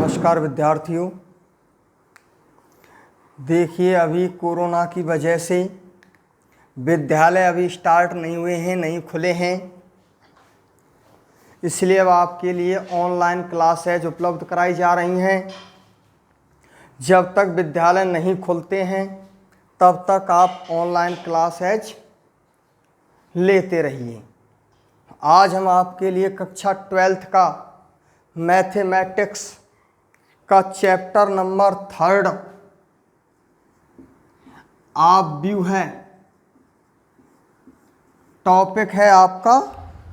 नमस्कार विद्यार्थियों। देखिए, अभी कोरोना की वजह से विद्यालय अभी स्टार्ट नहीं हुए हैं, नहीं खुले हैं, इसलिए अब आपके लिए ऑनलाइन क्लासेज उपलब्ध कराई जा रही हैं। जब तक विद्यालय नहीं खुलते हैं तब तक आप ऑनलाइन क्लासेज लेते रहिए। आज हम आपके लिए कक्षा 12th का मैथमेटिक्स का चैप्टर नंबर 3 आप व्यू है, टॉपिक है आपका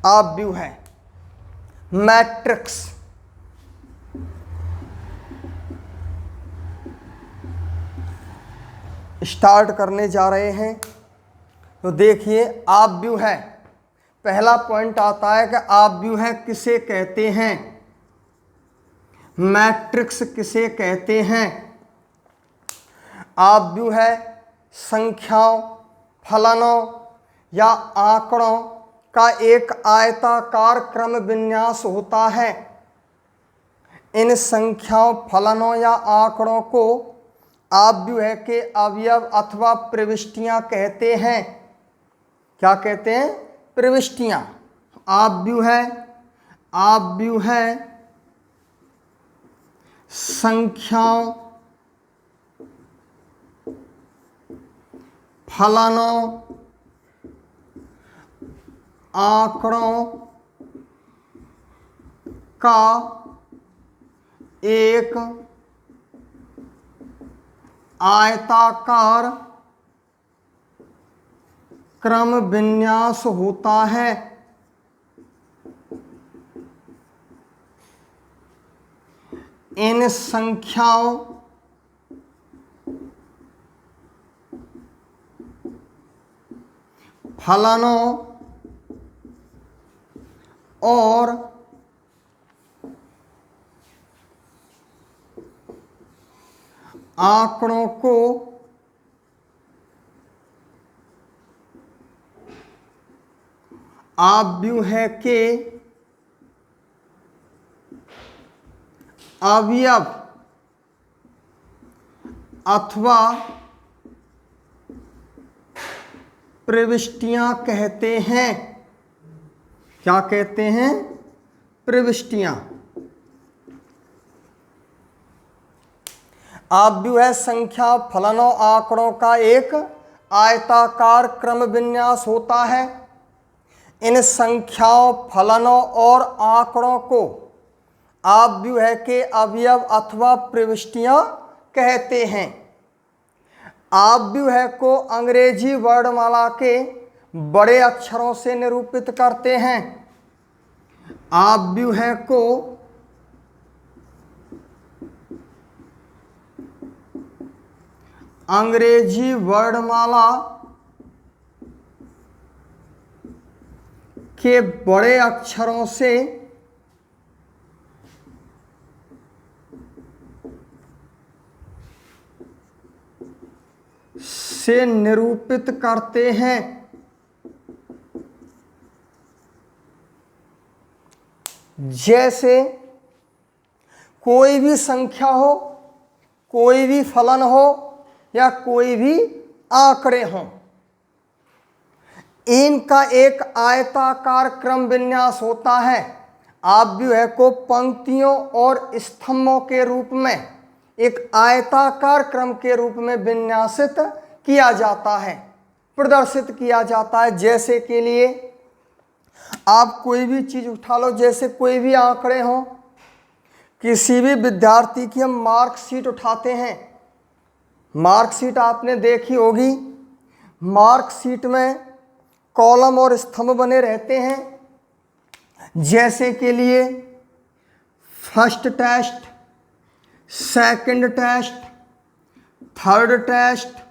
आप व्यू है मैट्रिक्स। स्टार्ट करने जा रहे हैं। तो देखिए, आप व्यू है, पहला पॉइंट आता है कि आप व्यू है किसे कहते हैं, मैट्रिक्स किसे कहते हैं। आप व्यू है संख्याओं, फलनों या आंकड़ों का एक आयताकार क्रम विन्यास होता है। इन संख्याओं, फलनों या आंकड़ों को आप व्यू है के अवयव अथवा प्रविष्टियां कहते हैं। क्या कहते हैं? प्रविष्टियां। आप व्यू है संख्याओं, फलनों, आंकड़ों का एक आयताकार क्रम विन्यास होता है। इन संख्याओं, फलनों और आंकड़ों को आप व्यू है के अवयव अथवा प्रविष्टियां कहते हैं। क्या कहते हैं? प्रविष्टियां। आप व्यू है संख्या, फलनों, आंकड़ों का एक आयताकार क्रम विन्यास होता है। इन संख्याओं, फलनों और आंकड़ों को आप व्यू है के अवयव अथवा प्रविष्टियां कहते हैं। आप व्यू है को अंग्रेजी वर्णमाला के बड़े अक्षरों से निरूपित करते हैं। आप व्यू है को अंग्रेजी वर्णमाला के बड़े अक्षरों से निरूपित करते हैं। जैसे कोई भी संख्या हो, कोई भी फलन हो या कोई भी आंकड़े हों, इनका एक आयताकार क्रम विन्यास होता है। आप व्यू है को पंक्तियों और स्तंभों के रूप में एक आयताकार क्रम के रूप में विन्यासित किया जाता है, प्रदर्शित किया जाता है। जैसे के लिए आप कोई भी चीज उठा लो, जैसे कोई भी आंकड़े हों, किसी भी विद्यार्थी की हम मार्कशीट उठाते हैं। मार्कशीट आपने देखी होगी। मार्कशीट में कॉलम और स्तंभ बने रहते हैं। जैसे के लिए first test, second test, third test,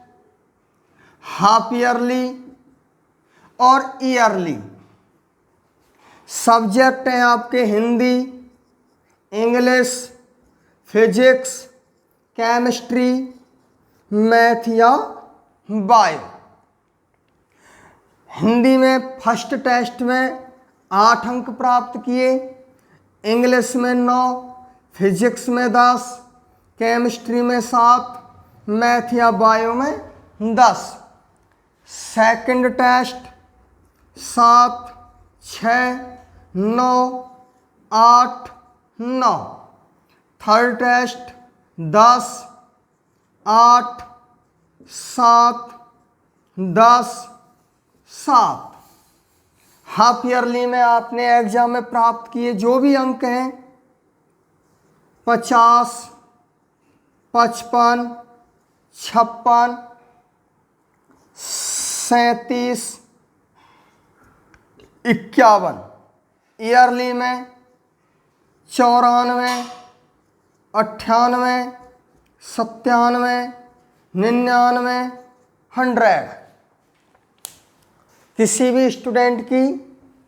half yearly और ईयरली। सब्जेक्ट हैं आपके Hindi, English, physics, chemistry, math या बायो। हिंदी में फर्स्ट टेस्ट में 8 अंक प्राप्त किए, इंग्लिश में 9, फिजिक्स में 10, केमिस्ट्री में 7, मैथ या बायो में 10। Second test 7, 6, 9, 8, 9। Third test 10, 8, 7, 10, 7। Half yearly में आपने एग्जाम में प्राप्त किए जो भी अंक हैं 50, 55, 56, 37, 51। ईयरली में 94, 98, 97, 99, 100। किसी भी स्टूडेंट की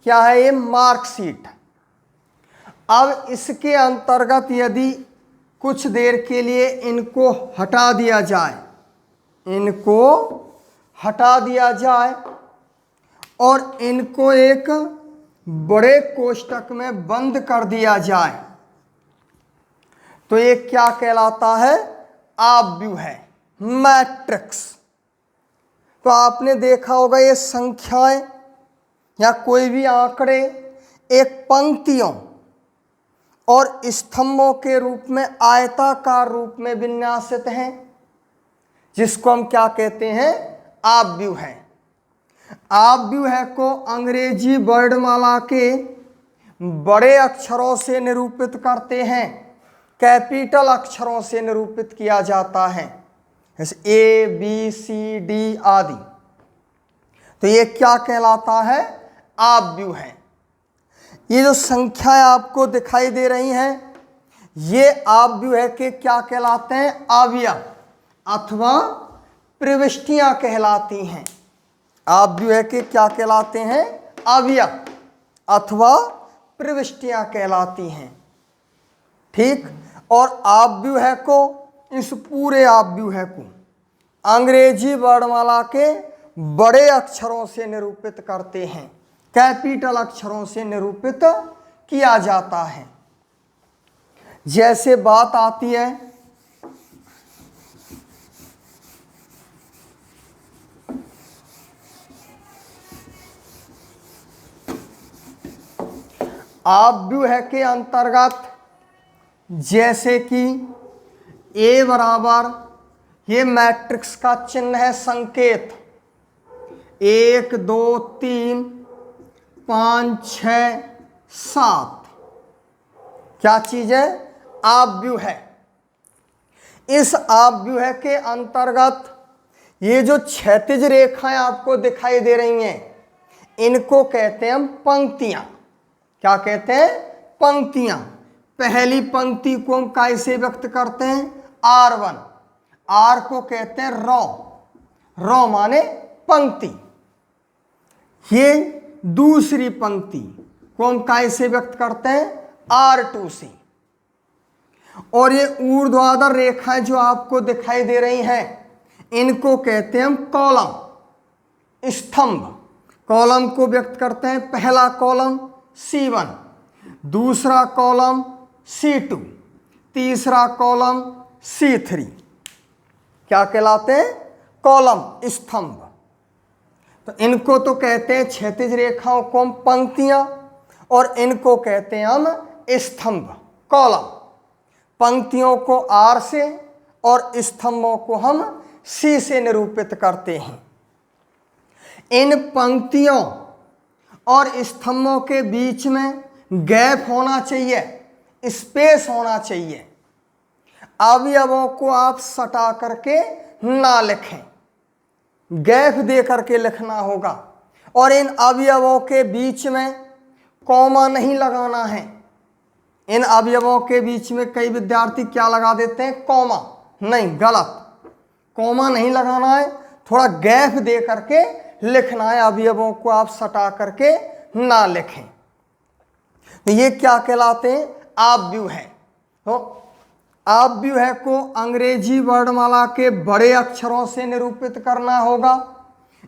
क्या है ये मार्कशीट। अब इसके अंतर्गत यदि कुछ देर के लिए इनको हटा दिया जाए, इनको हटा दिया जाए और इनको एक बड़े कोष्टक में बंद कर दिया जाए तो ये क्या कहलाता है? आव्यूह है, मैट्रिक्स। तो आपने देखा होगा ये संख्याएं या कोई भी आंकड़े एक पंक्तियों और स्तंभों के रूप में आयताकार रूप में विन्यासित हैं, जिसको हम क्या कहते हैं? आव्यूह है। आव्यूह को अंग्रेजी वर्णमाला के बड़े अक्षरों से निरूपित करते हैं, कैपिटल अक्षरों से निरूपित किया जाता है, जैसे ए बी सी डी आदि। तो ये क्या कहलाता है? आव्यूह है। ये जो संख्याएं आपको दिखाई दे रही हैं ये आव्यूह के क्या कहलाते हैं? अवयव अथवा प्रविष्टियां कहलाती हैं। आव्यूह के क्या कहलाते हैं? अवयव अथवा प्रविष्टियां कहलाती हैं। ठीक। और आव्यूह को, इस पूरे आव्यूह को अंग्रेजी वर्णमाला के बड़े अक्षरों से निरूपित करते हैं, कैपिटल अक्षरों से निरूपित किया जाता है। जैसे बात आती है आव्यूह के अंतर्गत, जैसे कि ए बराबर, ये मैट्रिक्स का चिन्ह है, संकेत 1 2 3 5 6 7। क्या चीज है? आव्यूह है। इस आव्यूह के अंतर्गत ये जो क्षैतिज रेखाएं आपको दिखाई दे रही हैं इनको कहते हैं हम पंक्तियां। क्या कहते हैं? पंक्तियां। पहली पंक्ति को हम कैसे व्यक्त करते हैं? R1। R को कहते हैं रो, रो माने पंक्ति। ये दूसरी पंक्ति को हम कैसे व्यक्त करते हैं? R2 से। और ये ऊर्ध्वाधर रेखाएं जो आपको दिखाई दे रही हैं इनको कहते हैं हम कॉलम, स्तंभ। कॉलम को व्यक्त करते हैं, पहला कॉलम C1, दूसरा कॉलम C2, तीसरा कॉलम C3। क्या कहलाते हैं? कॉलम, स्तंभ। तो इनको तो कहते हैं क्षैतिज रेखाओं को हम पंक्तियां और इनको कहते हैं हम स्तंभ, कॉलम। पंक्तियों को R से और स्तंभों को हम C से निरूपित करते हैं। इन पंक्तियों और स्तंभों के बीच में गैप होना चाहिए, स्पेस होना चाहिए। अवयवों को आप सटा करके ना लिखें, गैप दे करके लिखना होगा। और इन अवयवों के बीच में कॉमा नहीं लगाना है। इन अवयवों के बीच में कई विद्यार्थी क्या लगा देते हैं? कॉमा। नहीं, गलत। कॉमा नहीं लगाना है, थोड़ा गैप दे करके लिखना है। अवयवों को आप सटा करके ना लिखें। तो ये क्या कहलाते हैं? आव्यूह है। तो आव्यूह को अंग्रेजी वर्णमाला के बड़े अक्षरों से निरूपित करना होगा।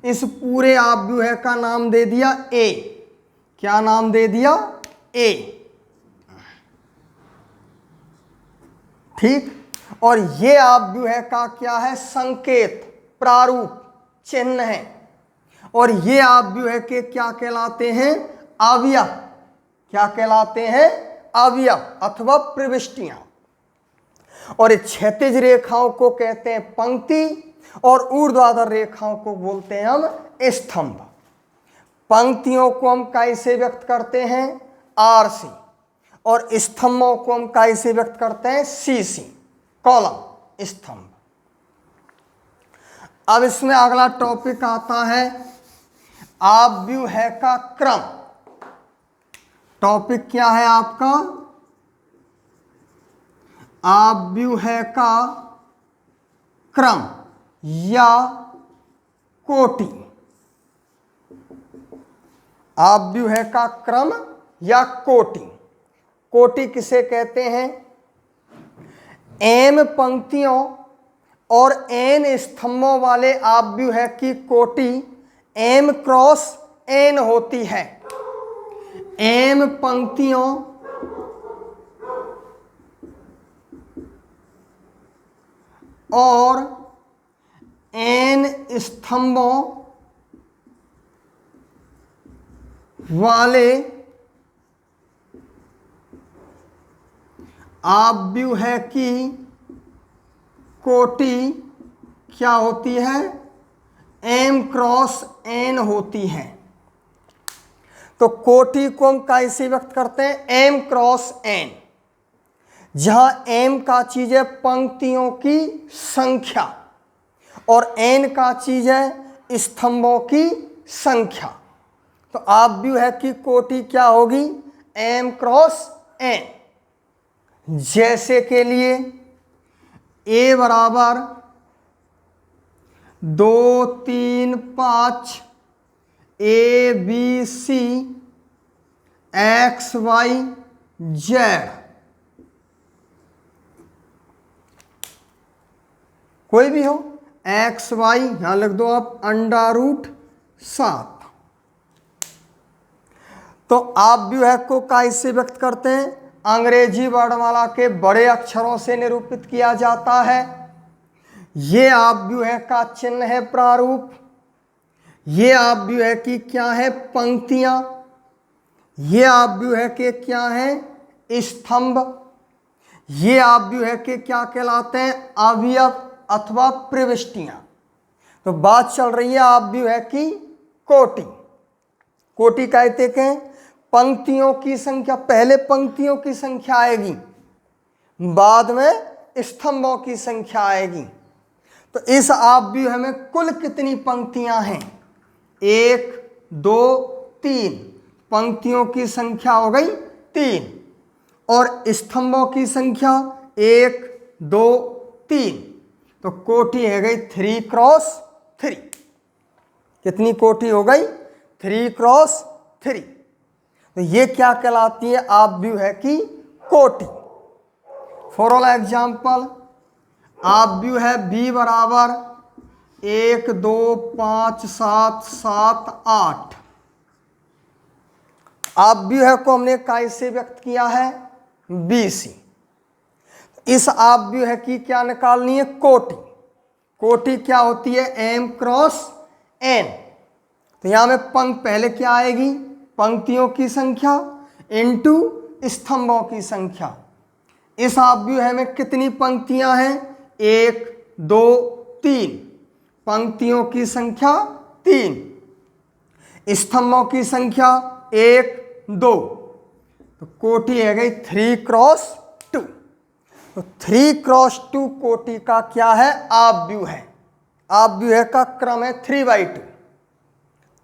इस पूरे आव्यूह का नाम दे दिया ए। क्या नाम दे दिया? ए। ठीक। और ये आव्यूह का क्या है? संकेत, प्रारूप, चिन्ह है। और ये आव्यूह के क्या कहलाते हैं? अवयव। क्या कहलाते हैं? अवयव अथवा प्रविष्टियां। और क्षैतिज रेखाओं को कहते हैं पंक्ति और ऊर्ध्वाधर रेखाओं को बोलते हैं हम स्तंभ। पंक्तियों को हम कैसे व्यक्त करते हैं? R C. और स्तंभों को हम कैसे व्यक्त करते हैं? सी सी, कॉलम, स्तंभ। अब इसमें अगला टॉपिक आता है आव्यूह का क्रम। टॉपिक क्या है आपका? आव्यूह का क्रम या कोटि। आव्यूह का क्रम या कोटि। कोटि किसे कहते हैं? एम पंक्तियों और एन स्तंभों वाले आव्यूह की कोटि एम क्रॉस एन होती है। एम पंक्तियों और एन स्तंभों वाले आव्यूह की कोटि क्या होती है? एम क्रॉस एन होती है। तो कोटि को हम कैसे व्यक्त करते हैं? M cross N. जहां एम का चीज है पंक्तियों की संख्या और एन का चीज है स्तंभों की संख्या। तो आव्यूह की कोटि क्या होगी? M cross N. जैसे के लिए ए बराबर 2 3 5 A B C X Y Z. कोई भी हो, एक्स वाई यहां लिख दो आप √7। तो आव्यूह को कैसे व्यक्त करते हैं? अंग्रेजी वर्णमाला के बड़े अक्षरों से निरूपित किया जाता है। ये आव्यूह का चिन्ह है प्रारूप। ये आव्यूह की क्या है? पंक्तियां। ये आव्यूह के क्या हैं? स्तंभ। ये आव्यूह के क्या कहलाते हैं? अवयव अथवा प्रविष्टियां। तो बात चल रही है आव्यूह की कोटि। कोटि कहते हैं पंक्तियों की संख्या। पहले पंक्तियों की संख्या आएगी, बाद में स्तंभों की संख्या आएगी। तो इस आव्यूह में कुल कितनी पंक्तियां हैं? 1 2 3। पंक्तियों की संख्या हो गई 3 और स्तंभों की संख्या 1 2 3। तो कोटि है गई 3 क्रॉस 3। कितनी कोटि हो गई? 3 क्रॉस 3। तो ये क्या कहलाती है? आव्यूह की कोटि। फॉर ऑल एग्जाम्पल, आव्यूह बी बराबर 1 2 5 7 7 8। आव्यूह को हमने कैसे व्यक्त किया है? B C. इस आव्यूह की क्या निकालनी है? कोटि। कोटि क्या होती है? M cross N. तो यहां में पहले क्या आएगी? पंक्तियों की संख्या इनटू स्तंभों की संख्या। इस आव्यूह में कितनी पंक्तियां हैं? 1 2 3। पंक्तियों की संख्या 3, स्तंभों की संख्या 1 2। तो कोटि है गई 3 क्रॉस 2। तो 3 क्रॉस 2 कोटि का क्या है? आव्यूह है। आव्यूह का क्रम है 3/2।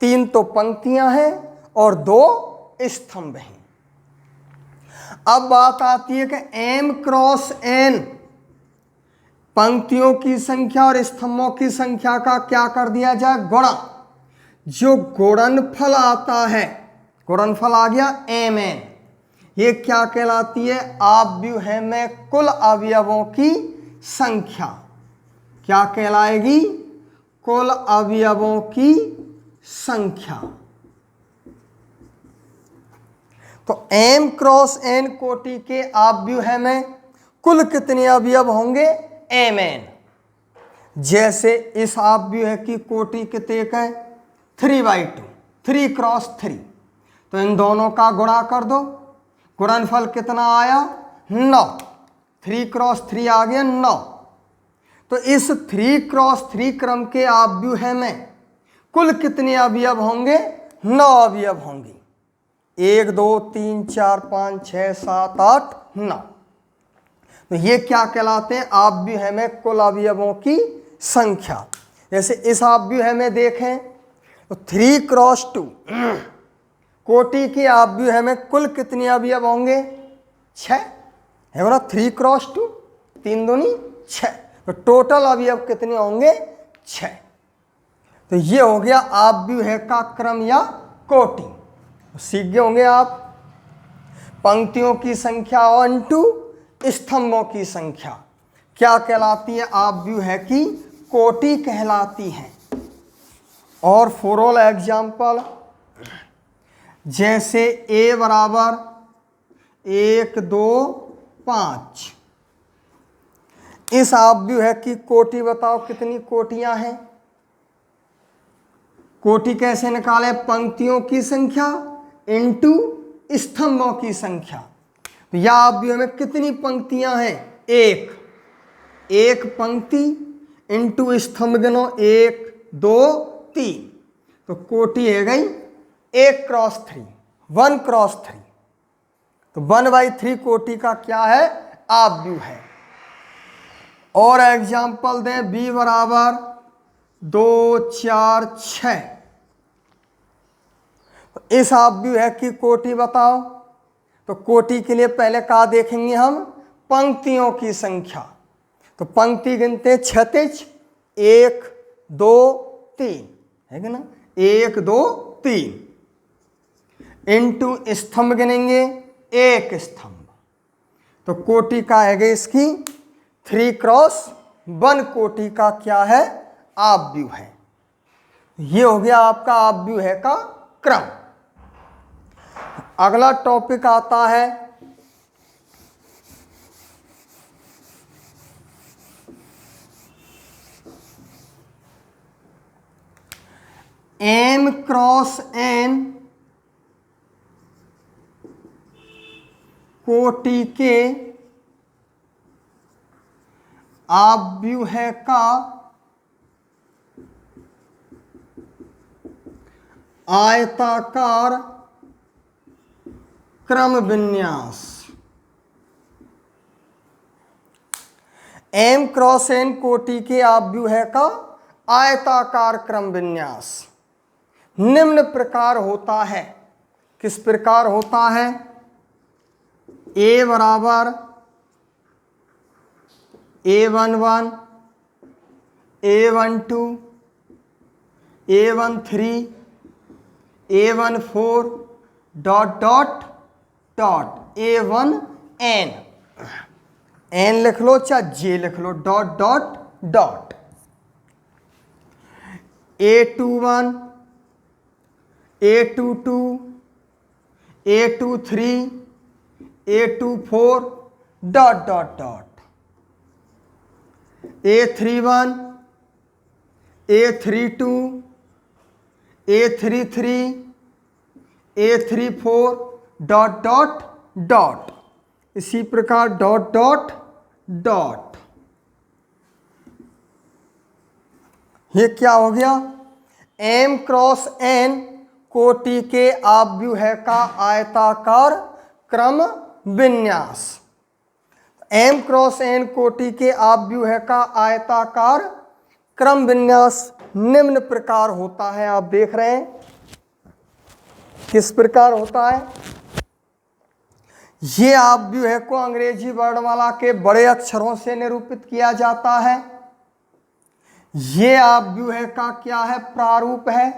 3 तो पंक्तियां हैं और 2 स्तंभ हैं। अब बात आती है कि एम क्रॉस एन पंक्तियों की संख्या और स्तंभों की संख्या का क्या कर दिया जाए? गुणा। जो गुणनफल आता है, गुणनफल आ गया एम एन। ये क्या कहलाती है? आव्यूह में कुल अवयवों की संख्या। क्या कहलाएगी? कुल अवयवों की संख्या। तो एम क्रॉस एन कोटि के आव्यूह में कुल कितने अवयव होंगे? mn। जैसे इस अवयव की कोटि कितने का है? 3/2, 3 क्रॉस 3। तो इन दोनों का गुणा कर दो, गुणनफल कितना आया? 9। 3 क्रॉस 3 आ गया 9। तो इस 3 क्रॉस 3 क्रम के अवयव में कुल कितने अवयव होंगे? 9 अवयव होंगे। 1 2 3 4 5 6 7 8 9। तो ये क्या कहलाते हैं? अवयव में कुल अवयवों की संख्या। जैसे इस अवयव में देखें तो 3 क्रॉस 2 कोटि के अवयव में कुल कितने अवयव होंगे? 6 है ना। 3 क्रॉस 2 3 दूनी 6। तो टोटल अवयव कितने होंगे? 6। तो ये हो गया अवयव का क्रम या कोटि। तो सीख गए होंगे आप पंक्तियों की संख्या और स्तंभों की संख्या क्या कहलाती है? अवयव की कोटि कहलाती है। और फॉर ऑल एग्जाम्पल, जैसे a बराबर 1 2 5, इस अवयव की कोटि बताओ कितनी कोटियां हैं? कोटि कैसे निकालें? पंक्तियों की संख्या इंटू स्तंभों की संख्या। तो यह अवयव में कितनी पंक्तियां हैं? एक पंक्ति इंटू स्तंभ गिनो 1 2 3। तो कोटि है गई 1 क्रॉस 3, 1 क्रॉस 3। तो 1/3 कोटि का क्या है? अवयव है। और एग्जाम्पल दें, b बराबर 2 4 6। इस अवयव की कोटि बताओ। तो कोटि के लिए पहले क्या देखेंगे हम? पंक्तियों की संख्या। तो पंक्ति गिनते क्षैतिज 1 2 3 है कि ना, 1 2 3 इंटू स्तंभ गिनेंगे 1 स्तंभ। तो कोटि का है इसकी 3 क्रॉस 1 कोटि का क्या है? अवयव है। ये हो गया आपका अवयव का क्रम। अगला टॉपिक आता है m क्रॉस n कोटि के अवयव का आयताकार क्रम विन्यास। m क्रॉस n कोटि के अवयव का आयताकार क्रम विन्यास निम्न प्रकार होता है। किस प्रकार होता है? a बराबर a11 a12 a13 a14 dot dot dot a1n, n लिख लो चाहे j लिख लो, dot dot dot a21 a22 a23 a24 dot dot dot a31 a32 a33 a34 dot dot dot. इसी प्रकार डॉट डॉट डॉट। ये क्या हो गया? m क्रॉस n कोटि के अवयव का आयताकार क्रम विन्यास। m क्रॉस n कोटि के अवयव का आयताकार क्रम विन्यास निम्न प्रकार होता है। आप देख रहे हैं किस प्रकार होता है? ये अवयव को अंग्रेजी वर्णमाला के बड़े अक्षरों से निरूपित किया जाता है। ये अवयव का क्या है? प्रारूप है,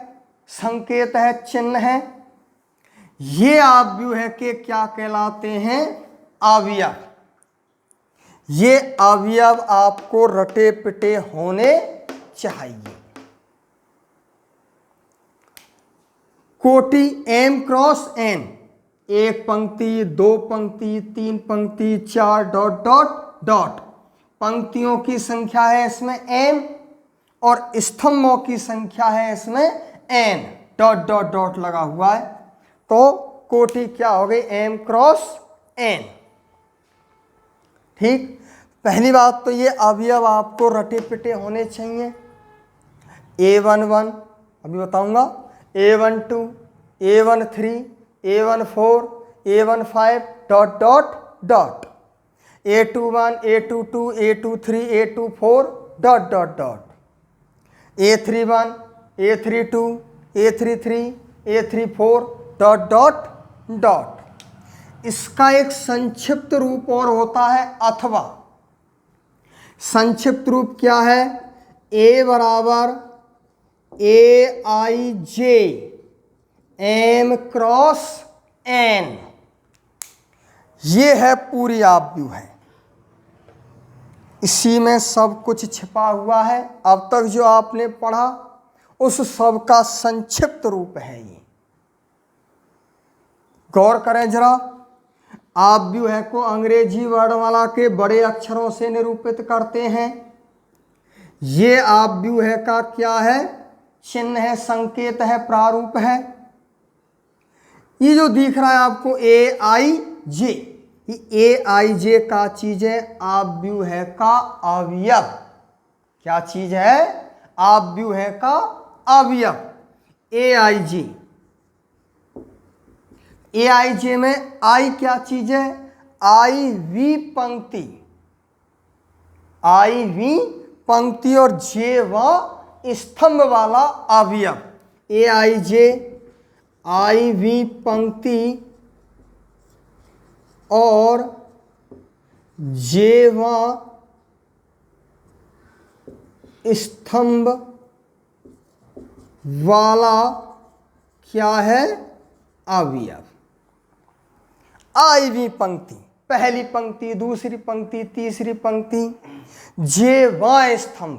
संकेत है, चिन्ह है। ये अवयव के क्या कहलाते हैं? अवयव। ये अवयव आपको रटे पिटे होने चाहिए। कोटि m क्रॉस n, 1 पंक्ति 2 पंक्ति 3 पंक्ति 4 डॉट डॉट डॉट। पंक्तियों की संख्या है इसमें m और स्तंभों की संख्या है इसमें n, डॉट डॉट डॉट लगा हुआ है। तो कोटि क्या हो गई, m क्रॉस n। ठीक, पहली बात तो ये अवयव आपको रटे पिटे होने चाहिए। A11 अभी बताऊंगा, A12, A13, A14, A15 dot dot dot, A21, A22, A23, A24 dot dot dot, A31, A32, A33, A34 dot dot dot. इसका एक संक्षिप्त रूप और होता है अथवा। संक्षिप्त रूप क्या है, A बराबर AIJ M क्रॉस N, ये है पूरी आपव्यू है। इसी में सब कुछ छिपा हुआ है। अब तक जो आपने पढ़ा उस सब का संक्षिप्त रूप है ये। गौर करें जरा, आपव्यू है को अंग्रेजी वर्णमाला के बड़े अक्षरों से निरूपित करते हैं। ये आपव्यू है का क्या है, चिन्ह है, संकेत है, प्रारूप है। ये जो दिख रहा है आपको AIJ, ये AIJ का चीज है आपव्यू है का अवयव। क्या चीज है, आपव्यू है का अवयव AIJ। AIJ में I क्या चीज है, IV पंक्ति, IV पंक्ति और J व स्तंभ वाला अवयव। AIJ IV पंक्ति और J व स्तंभ वाला क्या है, अवयव। IV पंक्ति, पहली पंक्ति, दूसरी पंक्ति, तीसरी पंक्ति। J व स्तंभ,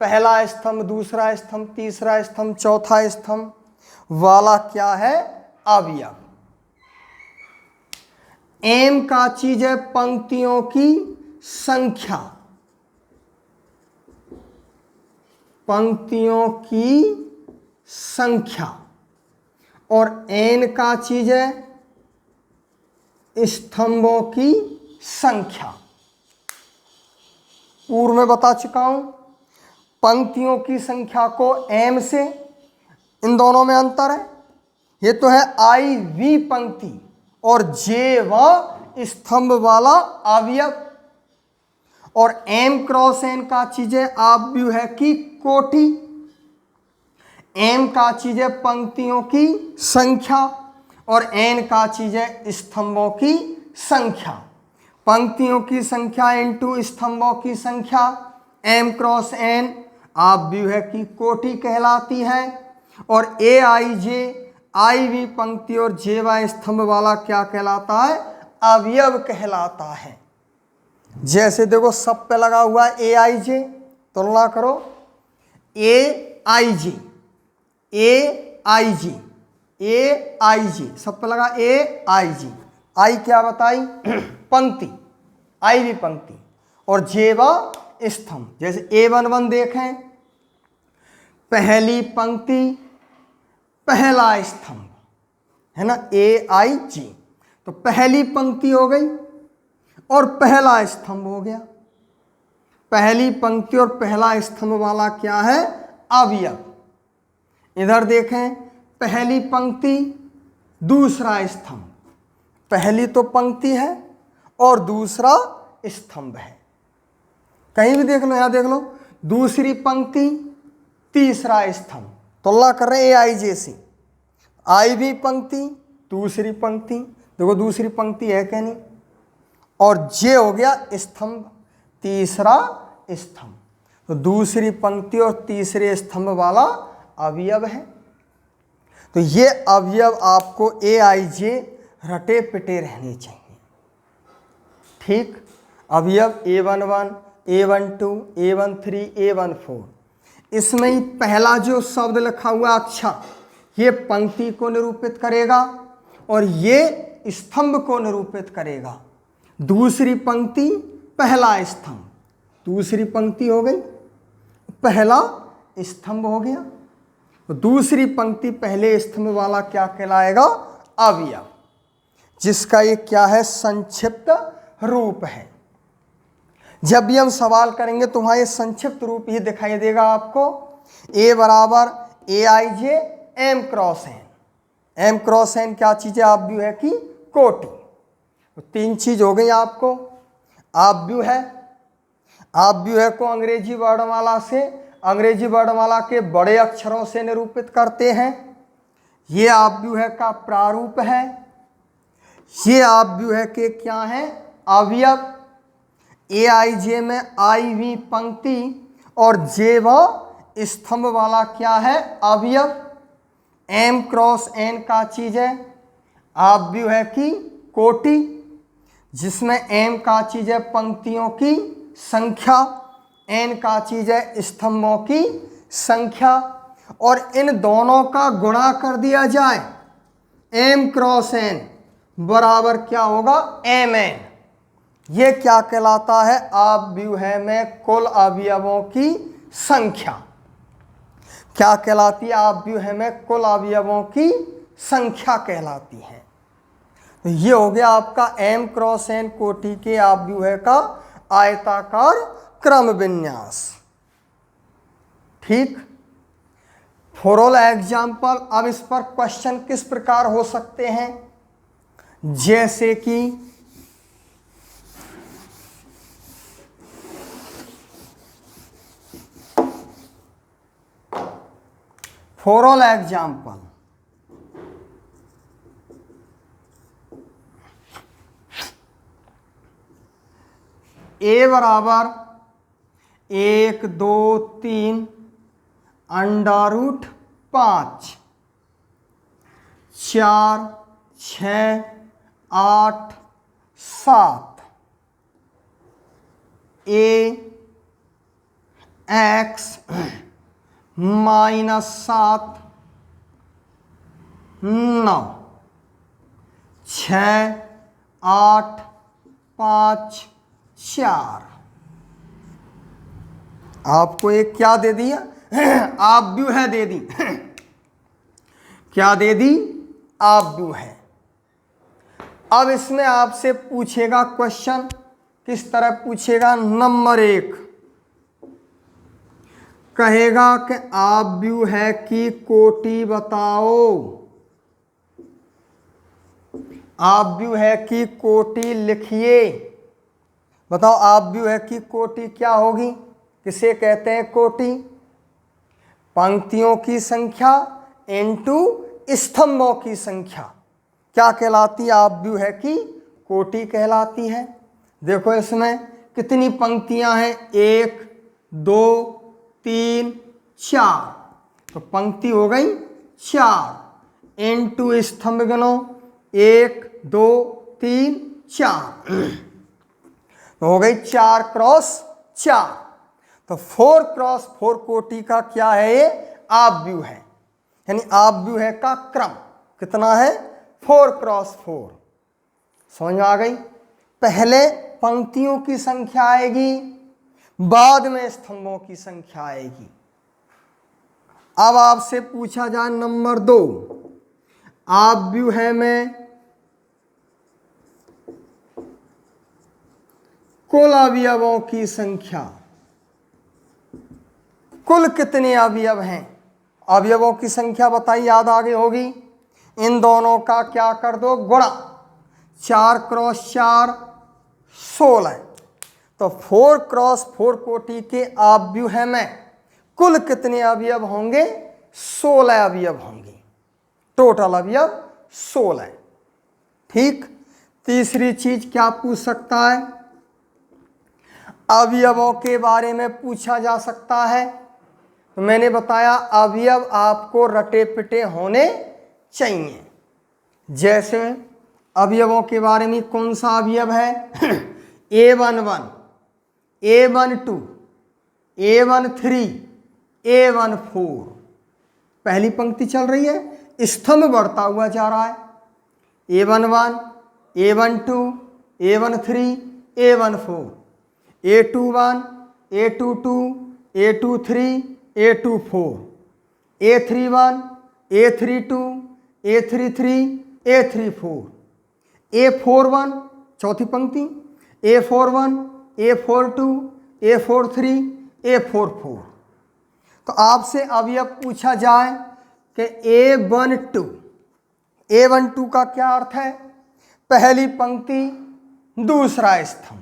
पहला स्तंभ, दूसरा स्तंभ, तीसरा स्तंभ, चौथा स्तंभ वाला क्या है, अवयव। M का चीज है पंक्तियों की संख्या, पंक्तियों की संख्या। और N का चीज है स्तंभों की संख्या। पूर्व में बता चुका हूं, पंक्तियों की संख्या को M से, इन दोनों में अंतर है। ये तो है IV पंक्ति और J व स्तंभ वाला अवयव। और M क्रॉस N का चीज है आपव्यू है की कोटि। M का चीज है पंक्तियों की संख्या और N का चीज है स्तंभों की संख्या। पंक्तियों की संख्या इनटू स्तंभों की संख्या, M क्रॉस N आपव्यू है की कोटि कहलाती है। और AIJ IV पंक्ति और J व स्तंभ वाला क्या कहलाता है, अवयव कहलाता है। जैसे देखो सब पे लगा हुआ है AIJ, तुलना करो, AIJ AIJ AIJ, सब पे लगा AIJ। I क्या बताई, पंक्ति, IV पंक्ति और J व स्तंभ। जैसे A11 देखें, पहली पंक्ति, पहला स्तंभ, है ना, AIJ। तो पहली पंक्ति हो गई और पहला स्तंभ हो गया। पहली पंक्ति और पहला स्तंभ वाला क्या है, अवयव। इधर देखें, पहली पंक्ति, दूसरा स्तंभ। पहली तो पंक्ति है और दूसरा स्तंभ है। कहीं भी देख लो, यहां देख लो, दूसरी पंक्ति, तीसरा स्तंभ। तुलना कर रहे हैं AIJ से। IV पंक्ति, दूसरी पंक्ति, देखो दूसरी पंक्ति है क्या नहीं, और J हो गया स्तंभ, तीसरा स्तंभ। तो दूसरी पंक्ति और तीसरे स्तंभ वाला अवयव है। तो ये अवयव आपको AIJ रटे पिटे रहने चाहिए। ठीक, अवयव A11, A12, A13, A14। इसमें ही पहला जो शब्द लिखा हुआ अक्षर, ये पंक्ति को निरूपित करेगा और ये स्तंभ को निरूपित करेगा। दूसरी पंक्ति, पहला स्तंभ, दूसरी पंक्ति हो गई पहला स्तंभ हो गया। तो दूसरी पंक्ति पहले स्तंभ वाला क्या कहलाएगा? अवयव, जिसका ये क्या है? संक्षिप्त रूप है। जब भी हम सवाल करेंगे तो वहाँ ये संक्षिप्त रूप ही दिखाई देगा आपको। ए बराबर AIJ M cross N। M cross N क्या चीज़ है? आव्यूह है कि कोटि। तो तीन चीज हो गई आपको। आव्यूह है, आव्यूह है को अंग्रेजी वर्णमाला से, अंग्रेजी वर्णमाला के बड़े अक्षरों से निरूपित करते हैं। ये आव्यूह का प्रारूप है। ये आव्यूह के क्या है? अवयव। AIJ में IV पंक्ति और J व स्तंभ वाला क्या है? अवयव। M क्रॉस N का चीज है आव्यूह है कि कोटि, जिसमें M का चीज है पंक्तियों की संख्या, N का चीज है स्तंभों की संख्या, और इन दोनों का गुणा कर दिया जाए M क्रॉस N बराबर क्या होगा? MN। ये क्या कहलाता है? आव्यूह में कुल अवयवों की संख्या। क्या कहलाती है? आव्यूह में कुल अवयवों की संख्या कहलाती है। तो ये हो गया आपका M क्रॉस N कोटि के आव्यूह का आयताकार क्रम विन्यास। ठीक। फॉर ऑल एग्जाम्पल, अब इस पर क्वेश्चन किस प्रकार हो सकते हैं? जैसे कि फॉर ऑल एग्जाम्पल, ए बराबर 1 2 3 अंडर रूट 5 4 6 8 7 AX -7 9 6 8 5 4। आपको एक क्या दे दिया? आव्यूह दे दी। क्या दे दी? आव्यूह। अब इसमें आपसे पूछेगा क्वेश्चन, किस तरह पूछेगा? नंबर 1 कहेगा कि आव्यूह की कोटि बताओ। आव्यूह की कोटि लिखिए। बताओ आव्यूह की कोटि क्या होगी? किसे कहते हैं कोटि? पंक्तियों की संख्या इनटू स्तंभों की संख्या क्या कहलाती है? आव्यूह की कोटि कहलाती है। देखो इसमें कितनी पंक्तियां हैं? 1 2 3 4। तो पंक्ति हो गई 4 इनटू स्तंभ गिनो 1 2 3 4 तो हो गई 4 क्रॉस 4। तो 4 क्रॉस 4 कोटि का क्या है? ये आव्यूह है, यानी आव्यूह का क्रम कितना है? 4 क्रॉस 4। समझ में आ गई? पहले पंक्तियों की संख्या आएगी, बाद में स्तंभों की संख्या आएगी। अब आपसे पूछा जाए नंबर 2, आव्यूह में कुल अवयवों की संख्या, कुल कितने अवयव हैं? अवयवों की संख्या बताइए, याद आगे होगी। इन दोनों का क्या कर दो? गुणा। 4 क्रॉस 4 16। तो 4 क्रॉस 4 कोटि के आव्यूह में कुल कितने अवयव होंगे? 16 अवयव होंगे। टोटल अवयव 16। ठीक। तीसरी चीज क्या पूछ सकता है? अवयवों के बारे में पूछा जा सकता है। तो मैंने बताया अवयव आपको रटे पिटे होने चाहिए। जैसे अवयवों के बारे में कौन सा अवयव है? A11 A12 A13 A14। पहली पंक्ति चल रही है, स्तंभ बढ़ता हुआ जा रहा है। A11 A12 A13 A14। A21, A22, A23, A24, A31, A32, A33, A34, A41 चौथी पंक्ति, A41, A42, A43, A44। तो आपसे अवयव पूछा जाए कि A12 का क्या अर्थ है? पहली पंक्ति दूसरा स्तंभ।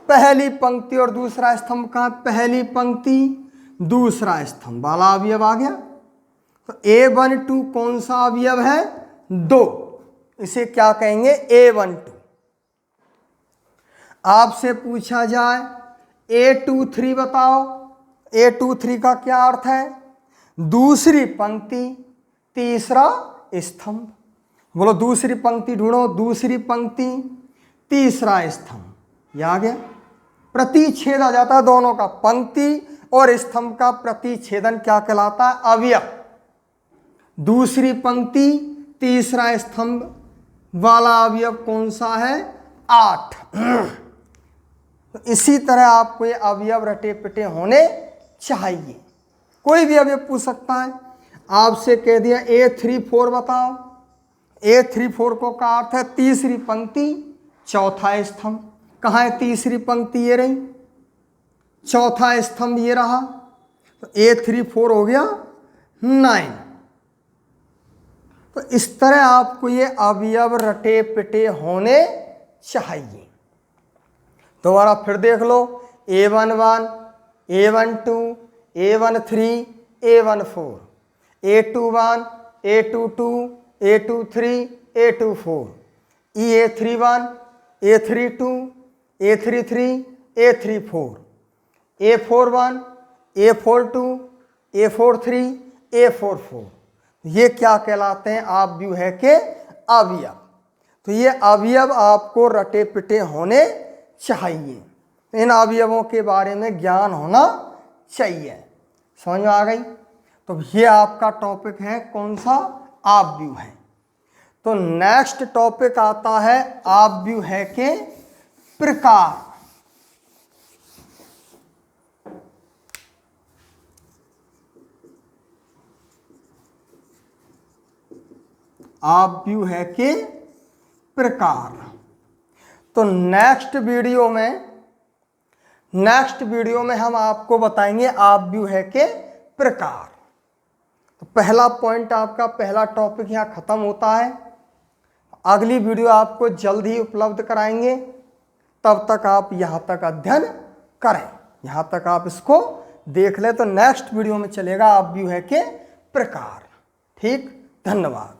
पहली पंक्ति और दूसरा स्तंभ का, पहली पंक्ति दूसरा स्तंभ वाला अवयव आ गया। तो A12 कौन सा अवयव है? 2। इसे क्या कहेंगे? A12। आपसे पूछा जाए A23 बताओ। A23 का क्या अर्थ है? दूसरी पंक्ति तीसरा स्तंभ। बोलो दूसरी पंक्ति ढूंढो। दूसरी पंक्ति तीसरा स्तंभ। यह आ गया। प्रतिच्छेद आ जाता है दोनों का, पंक्ति और स्तंभ का प्रतिच्छेदन क्या कहलाता है? अवयव। दूसरी पंक्ति तीसरा स्तंभ वाला अवयव कौन सा है? 8। तो इसी तरह आपको ये अवयव रटे पिटे होने चाहिए। कोई भी अवयव पूछ सकता है। आपसे कह दिया A34 बताओ। A34 को का अर्थ है तीसरी पंक्ति चौथा स्तंभ। कहाँ है तीसरी पंक्ति? ये रही। चौथा स्तंभ ये रहा। तो A34 हो गया 9। तो इस तरह आपको ये अवयव रटे पिटे होने चाहिए। दोबारा फिर देख लो। A11, A12, A13, A14, A21, A22, A23, A24, A31, A32, A33, A34, A41, A42, A43, A44। ये क्या कहलाते हैं? आव्यूह के अवयव। तो ये अवयव आपको रटे पिटे होने चाहिए। इन अवयवों के बारे में ज्ञान होना चाहिए। समझ में आ गई? तो ये आपका टॉपिक है कौन सा? आव्यूह है। तो नेक्स्ट टॉपिक आता है आव्यूह के प्रकार। आव्यूह के प्रकार। तो नेक्स्ट वीडियो में हम आपको बताएंगे आव्यूह के प्रकार। तो पहला पॉइंट आपका, पहला टॉपिक यहाँ खत्म होता है। अगली वीडियो आपको जल्द ही उपलब्ध कराएंगे। तब तक आप यहाँ तक अध्ययन करें, यहाँ तक आप इसको देख लें। तो नेक्स्ट वीडियो में चलेगा आव्यूह के प्रकार। ठीक, धन्यवाद।